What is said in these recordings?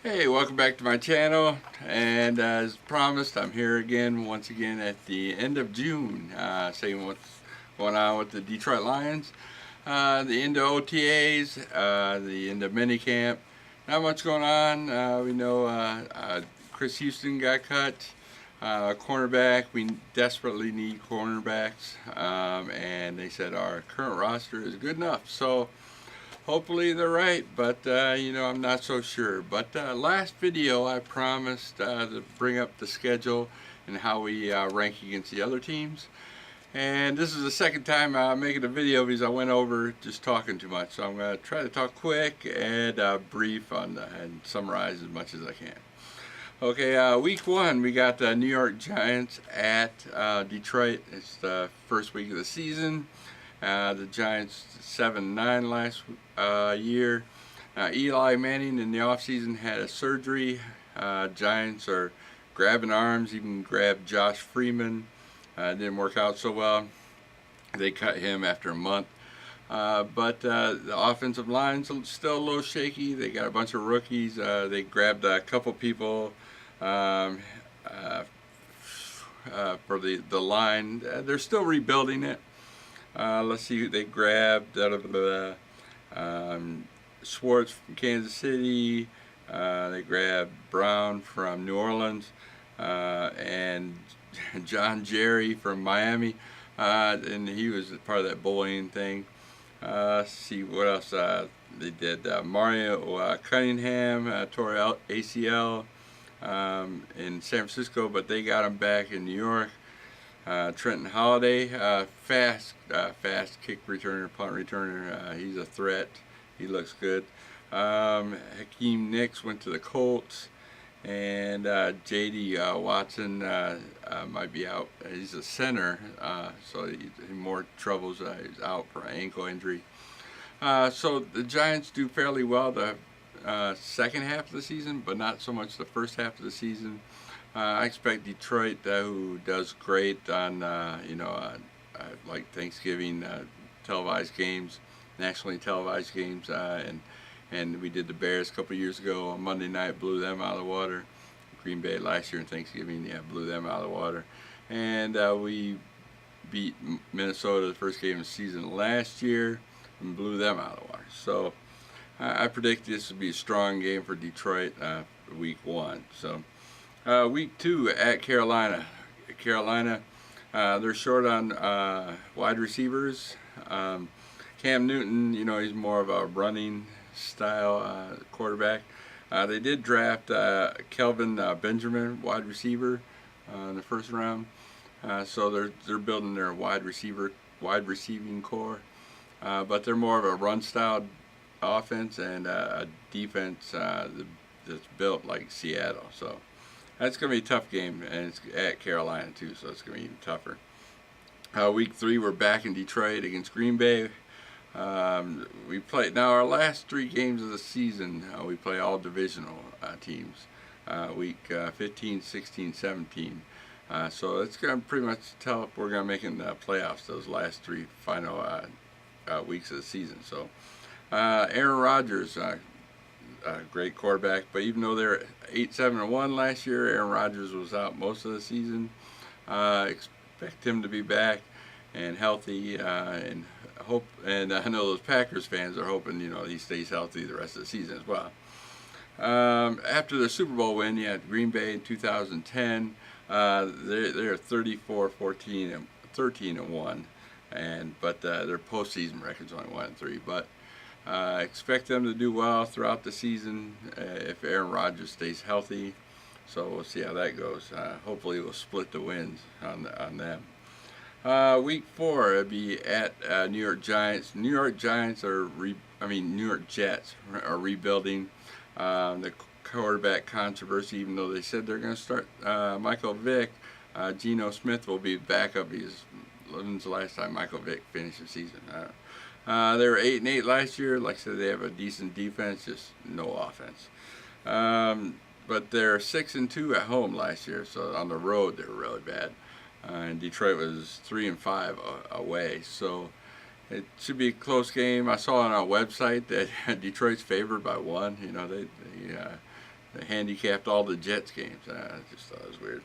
Hey, welcome back to my channel, and as promised, I'm here again once again at the end of June, saying what's going on with the Detroit Lions, the end of OTAs, the end of minicamp. Not much going on. We know Chris Houston got cut, cornerback. We desperately need cornerbacks, and they said our current roster is good enough. So hopefully they're right, but I'm not so sure. But last video I promised to bring up the schedule and how we rank against the other teams. And this is the second time I'm making a video because I went over just talking too much. So I'm going to try to talk quick and brief and summarize as much as I can. Okay, week one, we got the New York Giants at Detroit. It's the first week of the season. The Giants 7-9 last year. Eli Manning in the offseason had a surgery. Giants are grabbing arms, even grabbed Josh Freeman. Didn't work out so well. They cut him after a month. But the offensive line's still a little shaky. They got a bunch of rookies. They grabbed a couple people for the line. They're still rebuilding it. Let's see who they grabbed out of the Schwartz from Kansas City. They grabbed Brown from New Orleans and John Jerry from Miami, and he was part of that bullying thing. Let's see what else they did. Mario Cunningham tore out ACL in San Francisco, but they got him back in New York. Trenton Holiday, fast kick returner, punt returner. He's a threat. He looks good. Hakeem Nicks went to the Colts, and J.D. Watson might be out. He's a center, so he more troubles. He's out for an ankle injury. So the Giants do fairly well the second half of the season, but not so much the first half of the season. I expect Detroit, who does great on like Thanksgiving televised games, nationally televised games, and we did the Bears a couple years ago on Monday night, blew them out of the water. Green Bay last year in Thanksgiving, blew them out of the water, and we beat Minnesota the first game of the season last year and blew them out of the water. So I predict this will be a strong game for Detroit week one. So. Week two at Carolina. Carolina, they're short on wide receivers. Cam Newton, he's more of a running style quarterback. They did draft Kelvin Benjamin, wide receiver, in the first round. So they're building their wide receiving core. But they're more of a run style offense and a defense that's built like Seattle. So. That's going to be a tough game, and it's at Carolina too, so it's going to be even tougher. Week three, we're back in Detroit against Green Bay. We play now our last three games of the season. We play all divisional teams. Week 15, 16, 17. So it's going to pretty much tell if we're going to make it in the playoffs those last three final weeks of the season. So Aaron Rodgers. Great quarterback, but even though they're 8-7-1 last year, Aaron Rodgers was out most of the season. Expect him to be back and healthy, and hope. And I know those Packers fans are hoping he stays healthy the rest of the season as well. After the Super Bowl win, Green Bay in 2010, they're 34-14 and 13-1, but their postseason record's only 1-3, but. Expect them to do well throughout the season if Aaron Rodgers stays healthy. So we'll see how that goes. Hopefully we'll split the wins on them. Week four, it'll be at New York Giants. New York Jets are rebuilding. The quarterback controversy, even though they said they're going to start Michael Vick, Geno Smith will be backup. When's the last time Michael Vick finished the season? They were 8-8 last year. Like I said, they have a decent defense, just no offense. But they're 6-2 at home last year, so on the road they were really bad. And Detroit was 3-5 away, so it should be a close game. I saw on our website that Detroit's favored by 1. They handicapped all the Jets games. I just thought it was weird.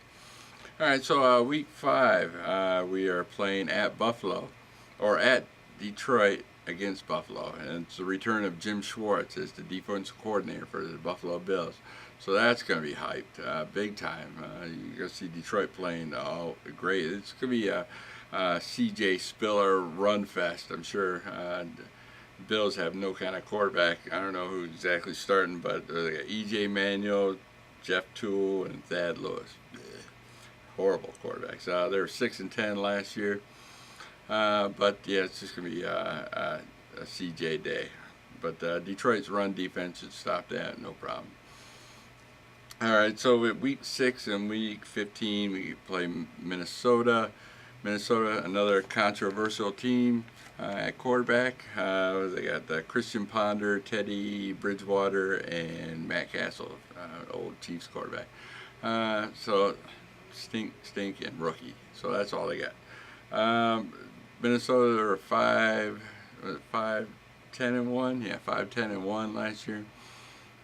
All right, so week 5, we are playing at Buffalo, or at Detroit against Buffalo, and it's the return of Jim Schwartz as the defensive coordinator for the Buffalo Bills. So that's going to be hyped, big time. You're going to see Detroit playing great. It's going to be a C.J. Spiller run fest, I'm sure. Bills have no kind of quarterback. I don't know who exactly starting, but they got E.J. Manuel, Jeff Toole, and Thad Lewis. Horrible quarterbacks. They were 6-10 last year, but yeah, it's just gonna be a CJ day. But Detroit's run defense should stop that, no problem. All right, so with week 6 and week 15, we play Minnesota. Minnesota, another controversial team at quarterback. They got Christian Ponder, Teddy Bridgewater, and Matt Castle, old Chiefs quarterback. So stink, and rookie. So that's all they got. Minnesota are 5-10-1. Yeah, 5-10-1 last year.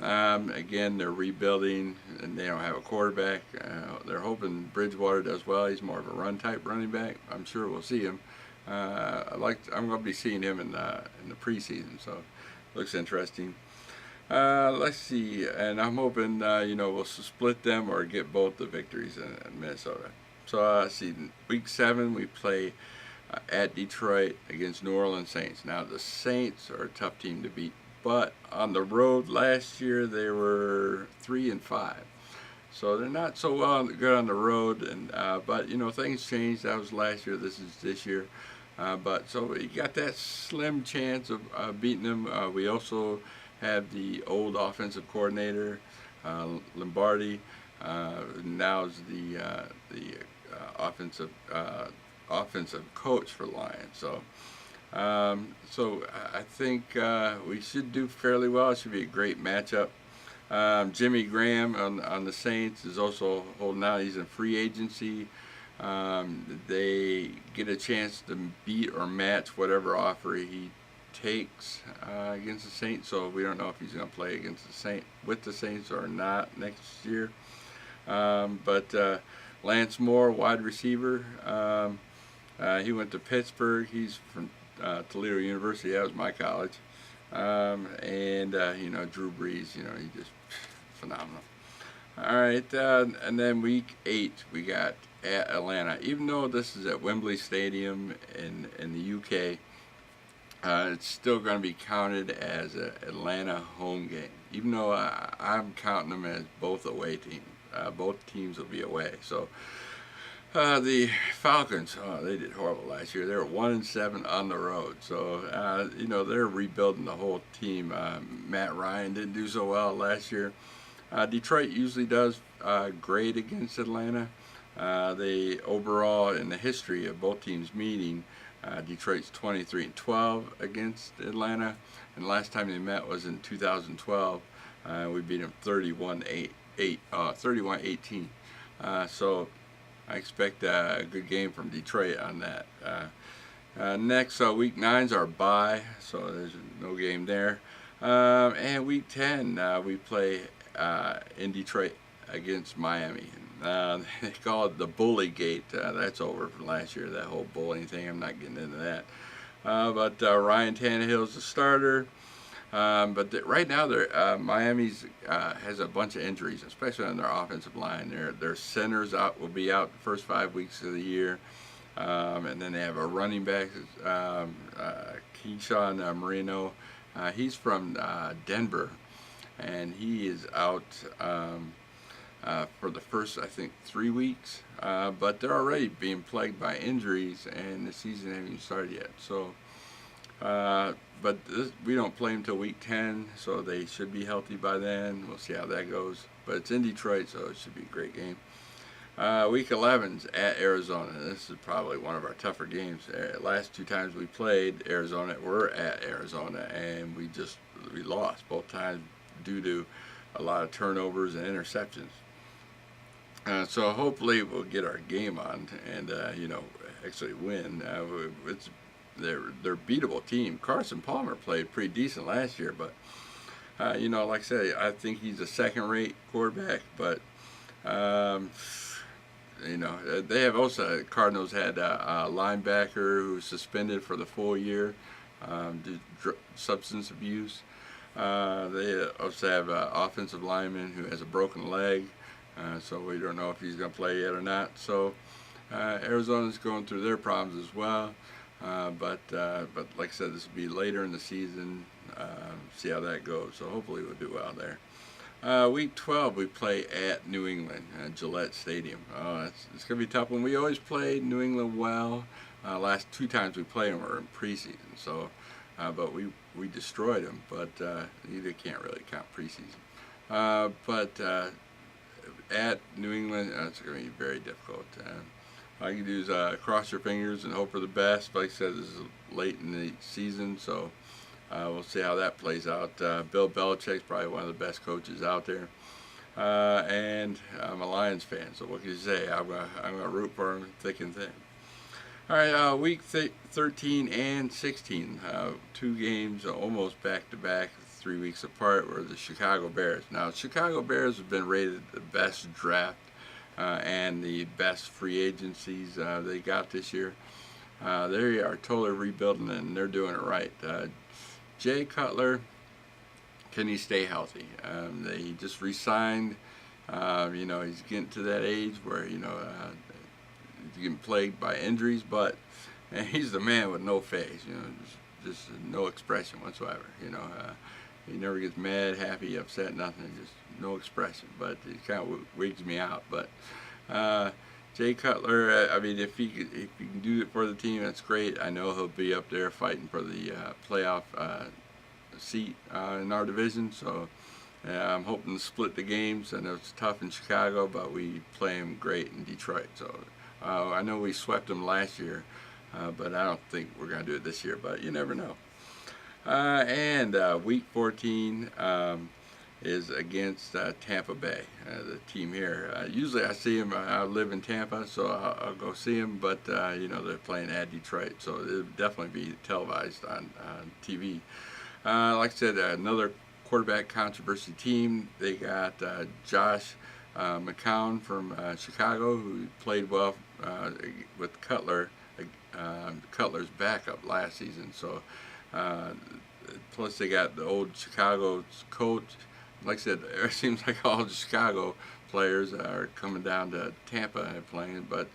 Again, they're rebuilding, and they don't have a quarterback. They're hoping Bridgewater does well. He's more of a run-type running back. I'm sure we'll see him. I'm going to be seeing him in the preseason, so it looks interesting. Let's see, and I'm hoping we'll split them or get both the victories in Minnesota. So see, week 7 we play at Detroit against New Orleans Saints. Now the Saints are a tough team to beat, but on the road last year they were 3-5, so they're not so good on the road. And but things changed. That was last year. This is this year. But so you got that slim chance of beating them. We also have the old offensive coordinator, Lombardi. Now is the offensive coach for Lions. So I think we should do fairly well. It should be a great matchup. Jimmy Graham on the Saints is also holding out. He's in free agency. They get a chance to beat or match whatever offer he takes against the Saints. So we don't know if he's going to play against with the Saints or not next year. But Lance Moore, wide receiver, he went to Pittsburgh. He's from Toledo University. That was my college. And Drew Brees, he just phenomenal. All right, and then week 8 we got at Atlanta. Even though this is at Wembley Stadium in the UK, it's still going to be counted as an Atlanta home game. Even though I'm counting them as both away teams. Both teams will be away. So the Falcons, they did horrible last year. They were 1-7 on the road. So they're rebuilding the whole team. Matt Ryan didn't do so well last year. Detroit usually does great against Atlanta. They overall, in the history of both teams meeting, Detroit's 23-12 against Atlanta, and last time they met was in 2012. We beat them 31-18. So I expect a good game from Detroit on that. Next, week 9's our bye, so there's no game there. And week 10, we play in Detroit against Miami. They call it the Bully Gate. That's over from last year, that whole bullying thing. I'm not getting into that. But Ryan Tannehill's the starter. But right now, Miami's has a bunch of injuries, especially on their offensive line. Their centers will be out the first 5 weeks of the year. And then they have a running back, Keyshawn Marino. He's from Denver, and he is out for the first, I think, 3 weeks. But they're already being plagued by injuries, and the season hasn't even started yet. So, we don't play them until week 10, so they should be healthy by then. We'll see how that goes. But it's in Detroit, so it should be a great game. Week 11's at Arizona. This is probably one of our tougher games. Last 2 times we played Arizona, we're at Arizona, and we lost both times due to a lot of turnovers and interceptions. So hopefully we'll get our game on and actually win. They're a beatable team. Carson Palmer played pretty decent last year, but Like I said, I think he's a second-rate quarterback, but um, they have also Cardinals had a linebacker who was suspended for the full year due to substance abuse. They also have an offensive lineman who has a broken leg, so we don't know if he's going to play yet or not. So Arizona's going through their problems as well. But like I said, this will be later in the season. See how that goes. So hopefully we'll do well there. Week 12 we play at New England at Gillette Stadium. It's going to be a tough one. We always play New England well. Last 2 times we played them were in preseason. So, but we destroyed them. But you can't really count preseason. But at New England, it's going to be very difficult. All you can do is cross your fingers and hope for the best. But like I said, this is late in the season, so we'll see how that plays out. Bill Belichick's probably one of the best coaches out there. And I'm a Lions fan, so what can you say? I'm gonna root for him thick and thin. All right, week 13 and 16, 2 games almost back-to-back, 3 weeks apart, were the Chicago Bears. Now, Chicago Bears have been rated the best draft and the best free agencies they got this year. They are totally rebuilding, and they're doing it right. Jay Cutler, can he stay healthy? They just re-signed. He's getting to that age where he's getting plagued by injuries, but he's the man with no face. Just no expression whatsoever. He never gets mad, happy, upset, nothing. Just no expression. But it kind of wigs me out. But Jay Cutler, if he can do it for the team, that's great. I know he'll be up there fighting for the playoff seat in our division. So I'm hoping to split the games. I know it's tough in Chicago, but we play them great in Detroit. So I know we swept them last year, but I don't think we're going to do it this year. But you never know. And week 14 is against Tampa Bay, the team here. Usually I see them. I live in Tampa, so I'll go see them. But they're playing at Detroit, so it'll definitely be televised on TV. Like I said, another quarterback controversy team. They got Josh McCown from Chicago, who played well with Cutler, Cutler's backup last season. So. Plus they got the old Chicago coach. Like I said, it seems like all the Chicago players are coming down to Tampa and playing. But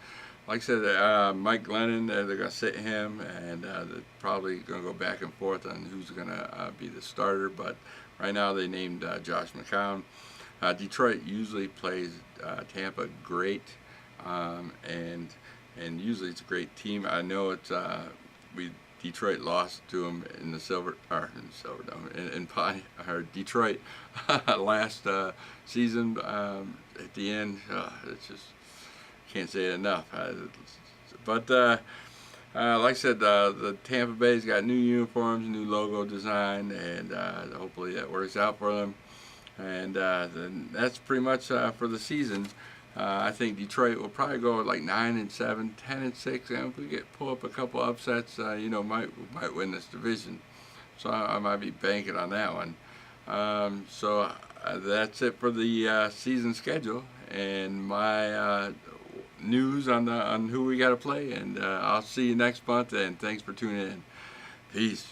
like I said, Mike Glennon, they're going to sit him, and they're probably going to go back and forth on who's going to be the starter. But right now they named Josh McCown. Detroit usually plays Tampa great, and usually it's a great team. I know it's Detroit lost to them in the Detroit last season. At the end, it's just can't say it enough. But like I said, the Tampa Bay's got new uniforms, new logo design, and hopefully that works out for them. And then that's pretty much for the season. I think Detroit will probably go like 9-7, 10-6, and if we pull up a couple upsets, might win this division. So I might be banking on that one. So that's it for the season schedule and my news on who we got to play. And I'll see you next month. And thanks for tuning in. Peace.